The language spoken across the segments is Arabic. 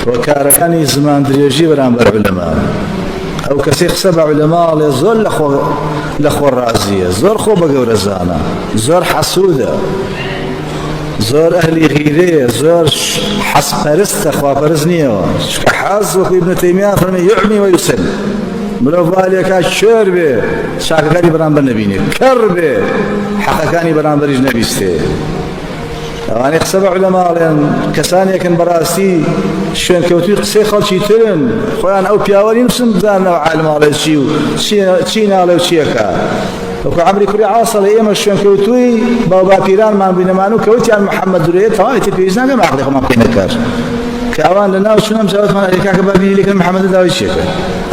وكاركاني زمان دريجي برامبر علماء أو كسيخ 7 علماء زور لخو الرازية زور خو بقورزانا زور حسودة زور أهلي غيرية زور حس برست أخوة برزنية حاز وكو ابن تيمية فرمي يعمي ويسل ملو باليكا شربه شاككاني برامبر نبيني كربه حقكاني برامبر نبيسته أنا سبع علماء لأن كسانية كان براسي شون كوتي قصي خالشي ترن خوان أو بياولين نفسهم بزارنا وعالم على شيء شينا على شيء وكو عمري كوري عاصل إيما شون كوتوي بابا بيران ما بين مانو كوتي عن محمد دريه تواي تبيزنا كم عقلي خم عقلي نكر كأوان لنا وشنا مسوات ما كاك بابي لكن محمد داوي الشيخ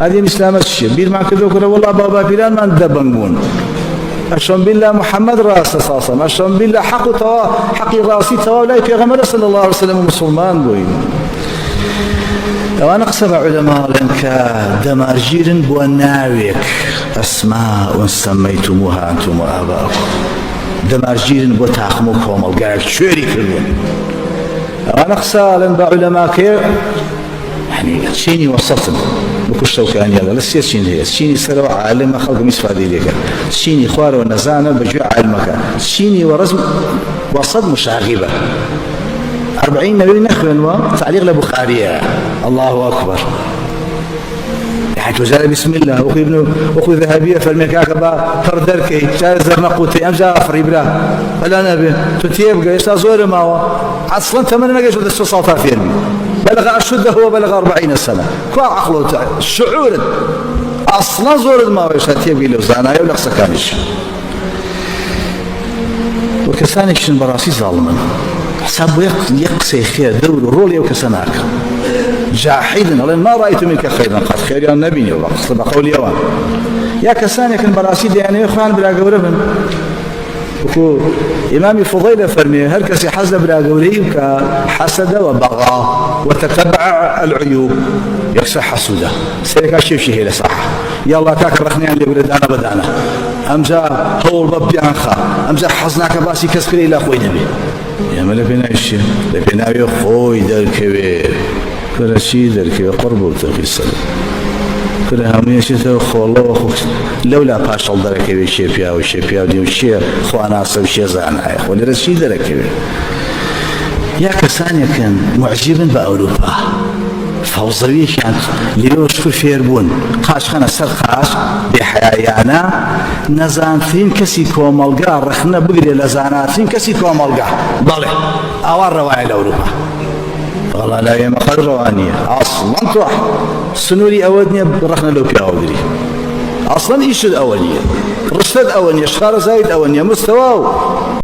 هذه الإسلام الشيء بير ما كذو كره والله بابا بيران ما ندبنون أشهد بالله محمد راس أساسا أشهد بالله حق راسي توا لا يغمر صلى الله عليه وسلم مسلمان بوين وأنا قسم علماء لأنك دمارجير بوناويك أسماء سميتموها أنتم وآباؤكم دمارجير بوتاخمكم القاعد شوري كلهم وأنا قسم بعلماء يعني شيني وسطن بكش توكاني هذا لسه شيني سلوا عالم خلق مسفادي لك شيني خوار ونزانة بجوع علمك شيني ورزم وصد مشاغبة 40 نبي نخل تعليق لبخارية الله أكبر حتى وزال بسم الله أخو ذهبية فالمكاكة فردركي جاز نقوتي أمزا فريبرا فلا نبي تتيبقى يستازور ما أصلا تمنى نقاش ودى السلطة في يرمي بلغ أشده وبلغ 40 سنة كوا عقله شعور أصلا زور الماء ويشاتيب إلى وزانا يولق سكانش وكسانش براسي ظالما حسابه يقسي خير دور رولي وكسناك جاحدا لأن ما رأيت منك خيرا قد خير يا النبي وقصد قولي يوان يا كسانك براسي يعني إخوان بلا قوربن وكو إمامي فضيلة فرمي هركسي حسد بلا قولي كحسد وبغى وتتبع العيوب يكسر حسوده سيكا شيء لصح يلا كاك رخني اللي ولدانا بدانا أمزا هو الباب عنخا أمزا حزناك باسي كسكري إلى أخوي نبي يا ملبنا الشيء لبنا يخوي دركبير كل شيء دركبير قرب وتقي السلام كل هم يشتى خو الله وخو لولا باشل دركبير شيبيا وشيبيا وديم شيء خوانا صب شيء زعنا يا ولا رشيد دركبير يا كسانيا كان معجبا بأوروبا فوزوي كانت ليوشكو فيربون قاش خانا سر قاش بحيايانا نزانتين كسي كومالقا رخنا بقري لزاناتين كسي كومالقا ضلي اوار رواعي لأوروبا والله لا يمقر روانية اصلا تروح سنوري اودنيا رخنا لو بيا اودري اصلا ايش الاولية رشد اولية شخار زايد اولية مستواه